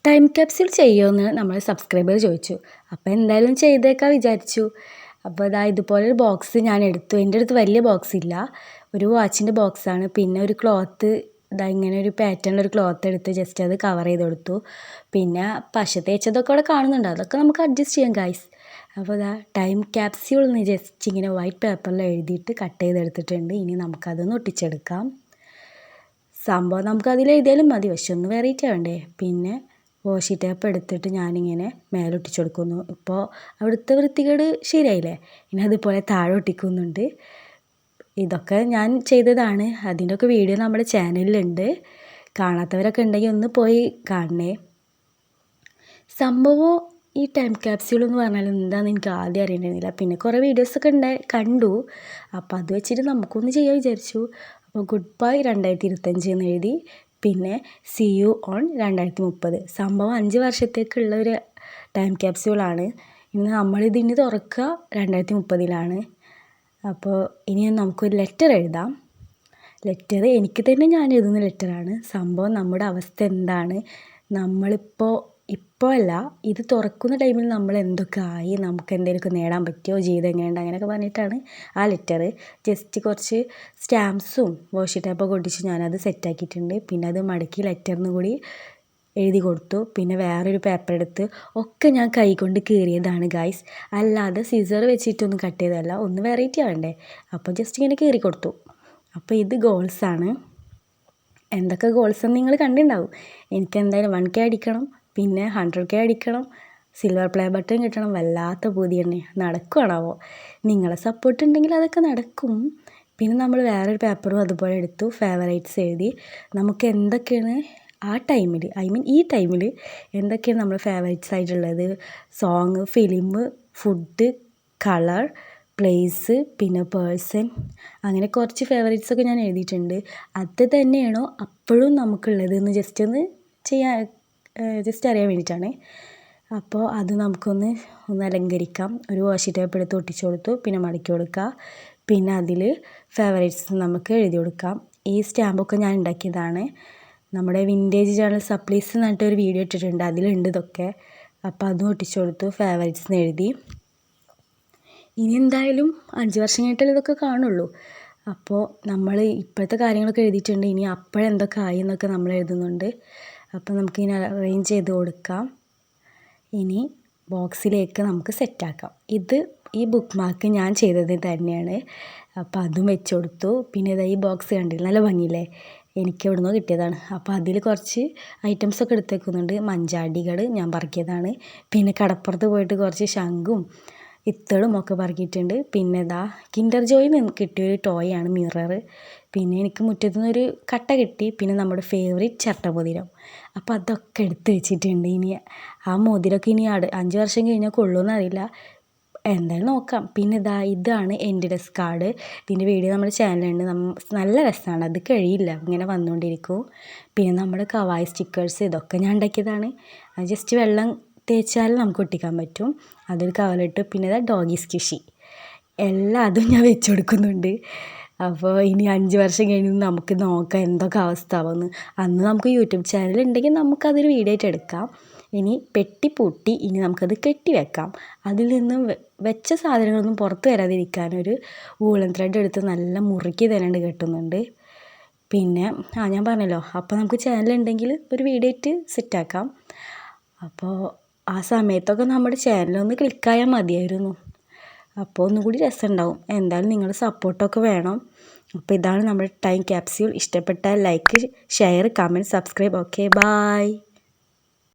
Time capsule ചെയ്യുമെന്ന് നമ്മൾ subscriber ചോദിച്ചു. അപ്പോൾ എന്തായാലും ചെയ്തേക്കാൻ വിചാരിച്ചു. അപ്പോൾ ഇതുപോലൊരു ബോക്സ് ഞാൻ എടുത്തു. എൻ്റെ അടുത്ത് വലിയ ബോക്സ് ഇല്ല, ഒരു വാച്ചിൻ്റെ ബോക്സാണ്. പിന്നെ ഒരു ക്ലോത്ത്, ഇങ്ങനെ ഒരു പാറ്റേണിലൊരു ക്ലോത്ത് എടുത്ത് ജസ്റ്റ് അത് കവർ ചെയ്ത് കൊടുത്തു. പിന്നെ പശ തേച്ചതൊക്കെ അവിടെ കാണുന്നുണ്ട്, അതൊക്കെ നമുക്ക് അഡ്ജസ്റ്റ് ചെയ്യാം ഗൈസ്. അപ്പോൾ ടൈം ക്യാപ്സ്യൂൾ എന്ന് ജസ്റ്റ് ഇങ്ങനെ വൈറ്റ് പേപ്പറിൽ എഴുതിയിട്ട് കട്ട് ചെയ്തെടുത്തിട്ടുണ്ട്. ഇനി നമുക്കതൊന്ന് ഒട്ടിച്ചെടുക്കാം. സംഭവം നമുക്കതിൽ എഴുതിയാലും മതി, പക്ഷെ ഒന്ന് വെറൈറ്റി ആവണ്ടേ. പിന്നെ വാഷി ടേപ്പ് എടുത്തിട്ട് ഞാനിങ്ങനെ മേലെ ഒട്ടിച്ചു കൊടുക്കുന്നു. ഇപ്പോൾ അവിടുത്തെ വൃത്തികേട് ശരിയായില്ലേ, ഇനി അതുപോലെ താഴെ ഒട്ടിക്കുന്നുണ്ട്. ഇതൊക്കെ ഞാൻ ചെയ്തതാണ്, അതിൻ്റെയൊക്കെ വീഡിയോ നമ്മുടെ ചാനലിലുണ്ട്. കാണാത്തവരൊക്കെ ഉണ്ടെങ്കിൽ ഒന്ന് പോയി കാണണേ. സംഭവം ഈ ടൈം ക്യാപ്സ്യൂൾ എന്ന് പറഞ്ഞാൽ എന്താണെന്ന് എനിക്ക് ആദ്യം അറിയണമെന്നില്ല. പിന്നെ കുറേ വീഡിയോസൊക്കെ കണ്ടു. അപ്പോൾ അത് വെച്ചിട്ട് നമുക്കൊന്ന് ചെയ്യാൻ വിചാരിച്ചു. അപ്പോൾ ഗുഡ് ബൈ 2025 എന്ന് എഴുതി, പിന്നെ സി യു ഓൺ 2030. സംഭവം 5 വർഷത്തേക്കുള്ള ഒരു ടൈം ക്യാപ്സ്യൂളാണ്. ഇന്ന് നമ്മളിതിന് തുറക്കുക 2030-ലാണ്. അപ്പോൾ ഇനി നമുക്കൊരു ലെറ്റർ എഴുതാം. ലെറ്റർ എനിക്ക് തന്നെ ഞാൻ എഴുതുന്ന ലെറ്ററാണ്. സംഭവം നമ്മുടെ അവസ്ഥ എന്താണ്, നമ്മളിപ്പോൾ അല്ല, ഇത് തുറക്കുന്ന ടൈമിൽ നമ്മൾ എന്തൊക്കെ ആയി, നമുക്ക് എന്തെങ്കിലുമൊക്കെ നേടാൻ പറ്റുമോ, ജീവിതം എങ്ങനെയുണ്ട്, അങ്ങനെയൊക്കെ പറഞ്ഞിട്ടാണ് ആ ലെറ്റർ. ജസ്റ്റ് കുറച്ച് സ്റ്റാമ്പ്സും വാഷി ടേപ്പൊക്കെ ഒട്ടിച്ച് ഞാനത് സെറ്റാക്കിയിട്ടുണ്ട്. പിന്നെ അത് മടക്കി ലെറ്ററിന് കൂടി എഴുതി കൊടുത്തു. പിന്നെ വേറൊരു പേപ്പർ എടുത്ത് ഒക്കെ ഞാൻ കൈകൊണ്ട് കീറിയതാണ് ഗൈസ്, അല്ലാതെ സിസർ വെച്ചിട്ടൊന്നും കട്ട് ചെയ്തതല്ല. ഒന്ന് വെറൈറ്റി ആവണ്ടേ, അപ്പോൾ ജസ്റ്റ് ഇങ്ങനെ കീറി കൊടുത്തു. അപ്പോൾ ഇത് ഗോൾസാണ്. എന്തൊക്കെ ഗോൾസെന്ന് നിങ്ങൾ കണ്ടിട്ടുണ്ടാവും. എനിക്ക് എന്തായാലും 1K അടിക്കണം, പിന്നെ 100K അടിക്കണം, സിൽവർ പ്ലേ ബട്ടൺ കിട്ടണം. വല്ലാത്ത പൂതി തന്നെ, നടക്കുവാണാവോ. നിങ്ങളെ സപ്പോർട്ട് ഉണ്ടെങ്കിൽ അതൊക്കെ നടക്കും. പിന്നെ നമ്മൾ വേറൊരു പേപ്പറും അതുപോലെ എടുത്തു, ഫേവറേറ്റ്സ് എഴുതി. നമുക്ക് എന്തൊക്കെയാണ് ആ ടൈമിൽ, ഈ ടൈമിൽ എന്തൊക്കെയാണ് നമ്മൾ ഫേവറേറ്റ്സ് ആയിട്ടുള്ളത്, song, film, food, colour, place, പിന്നെ പേഴ്സൺ, അങ്ങനെ കുറച്ച് ഫേവറേറ്റ്സൊക്കെ ഞാൻ എഴുതിയിട്ടുണ്ട്. അത് തന്നെയാണോ അപ്പോഴും നമുക്കുള്ളത് എന്ന് ജസ്റ്റ് അറിയാൻ വേണ്ടിയിട്ടാണ്. അപ്പോൾ അത് നമുക്കൊന്ന് അലങ്കരിക്കാം. ഒരു വാഷി ടേപ്പ് എടുത്ത് ഒട്ടിച്ചു കൊടുത്തു, പിന്നെ മടക്കി കൊടുക്കുക. പിന്നെ അതിൽ ഫേവറേറ്റ്സ് നമുക്ക് എഴുതി കൊടുക്കാം. ഈ സ്റ്റാമ്പൊക്കെ ഞാൻ ഉണ്ടാക്കിയതാണ്. നമ്മുടെ വിൻറ്റേജ് ചാനൽ സപ്ലീസ് എന്ന് പറഞ്ഞിട്ടൊരു വീഡിയോ ഇട്ടിട്ടുണ്ട്, അതിലുണ്ട് ഇതൊക്കെ. അപ്പോൾ അതും ഒട്ടിച്ചു കൊടുത്തു, ഫേവറേറ്റ്സ് എന്ന് എഴുതി. ഇനി എന്തായാലും 5 വർഷം കഴിഞ്ഞിട്ടല്ലേ ഇതൊക്കെ കാണുള്ളൂ. അപ്പോൾ നമ്മൾ ഇപ്പോഴത്തെ കാര്യങ്ങളൊക്കെ എഴുതിയിട്ടുണ്ട്, ഇനി അപ്പോഴെന്തൊക്കെ ആയി എന്നൊക്കെ നമ്മൾ എഴുതുന്നുണ്ട്. അപ്പോൾ നമുക്കിങ്ങനെ അറേഞ്ച് ചെയ്ത് കൊടുക്കാം. ഇനി ബോക്സിലേക്ക് നമുക്ക് സെറ്റാക്കാം. ഈ ബുക്ക് മാർക്ക് ഞാൻ ചെയ്തത് തന്നെയാണ്. അപ്പോൾ അതും വെച്ച് കൊടുത്തു. പിന്നെ ഈ ബോക്സ് കണ്ടില്ല, നല്ല ഭംഗിയില്ലേ, എനിക്ക് എവിടുന്നോ കിട്ടിയതാണ്. അപ്പോൾ അതിൽ കുറച്ച് ഐറ്റംസൊക്കെ എടുത്തേക്കുന്നുണ്ട്. മഞ്ചാടികൾ ഞാൻ പറക്കിയതാണ്. പിന്നെ കടപ്പുറത്ത് പോയിട്ട് കുറച്ച് ശംഖും ഇത്തളും ഒക്കെ പറക്കിയിട്ടുണ്ട്. പിന്നെ കിൻഡർ ജോയിൽ നിന്ന് കിട്ടിയൊരു ടോയാണ് മിറർ. പിന്നെ എനിക്ക് മുറ്റത്തു നിന്നൊരു കട്ട കിട്ടി. പിന്നെ നമ്മുടെ ഫേവറേറ്റ് ചട്ടമോതിരം. അപ്പോൾ അതൊക്കെ എടുത്ത് വെച്ചിട്ടുണ്ട്. ഇനി ആ മോതിരമൊക്കെ ഇനി 5 വർഷം കഴിഞ്ഞാൽ കൊള്ളുമെന്ന് അറിയില്ല, എന്തായാലും നോക്കാം. പിന്നെ ഇതാണ് എൻ്റെ ഡെസ്ക് കാർഡ്. ഇതിൻ്റെ വീഡിയോ നമ്മുടെ ചാനലുണ്ട്, നല്ല രസമാണ്, അത് കഴിയില്ല, ഇങ്ങനെ വന്നുകൊണ്ടിരിക്കും. പിന്നെ നമ്മുടെ കവായി സ്റ്റിക്കേഴ്സ്, ഇതൊക്കെ ഞാൻ ഉണ്ടാക്കിയതാണ്. ജസ്റ്റ് വെള്ളം തേച്ചാൽ നമുക്ക് ഒട്ടിക്കാൻ പറ്റും. അതൊരു കവറിലിട്ട്. പിന്നെ ഡോഗി സ്ക്വിഷി, അതും ഞാൻ വെച്ച് കൊടുക്കുന്നുണ്ട്. അപ്പോൾ ഇനി 5 വർഷം കഴിഞ്ഞ് നമുക്ക് നോക്കാം എന്തൊക്കെ അവസ്ഥ ആവുമെന്ന്. അന്ന് നമുക്ക് യൂട്യൂബ് ചാനൽ ഉണ്ടെങ്കിൽ നമുക്കതൊരു വീഡിയോ ആയിട്ട് എടുക്കാം. ഇനി പെട്ടി പൂട്ടി ഇനി നമുക്കത് കെട്ടി വെക്കാം. അതിൽ നിന്ന് വെച്ച സാധനങ്ങളൊന്നും പുറത്ത് വരാതിരിക്കാനൊരു വൂളൻ ത്രെഡ് എടുത്ത് നല്ല മുറുക്കി തരാണ്ട് കെട്ടുന്നുണ്ട്. പിന്നെ ഞാൻ പറഞ്ഞല്ലോ, അപ്പോൾ നമുക്ക് ചാനലുണ്ടെങ്കിൽ ഒരു വീഡിയോ ആയിട്ട് സെറ്റാക്കാം. അപ്പോൾ ആ സമയത്തൊക്കെ നമ്മുടെ ചാനലൊന്ന് ക്ലിക്കായാൽ മതിയായിരുന്നു, അപ്പോൾ ഒന്നുകൂടി രസമുണ്ടാവും. എന്തായാലും നിങ്ങളുടെ സപ്പോർട്ടൊക്കെ വേണം. അപ്പോൾ ഇതാണ് നമ്മുടെ ടൈം ക്യാപ്സ്യൂൾ. ഇഷ്ടപ്പെട്ടാൽ like, share, comment, subscribe. Okay, by.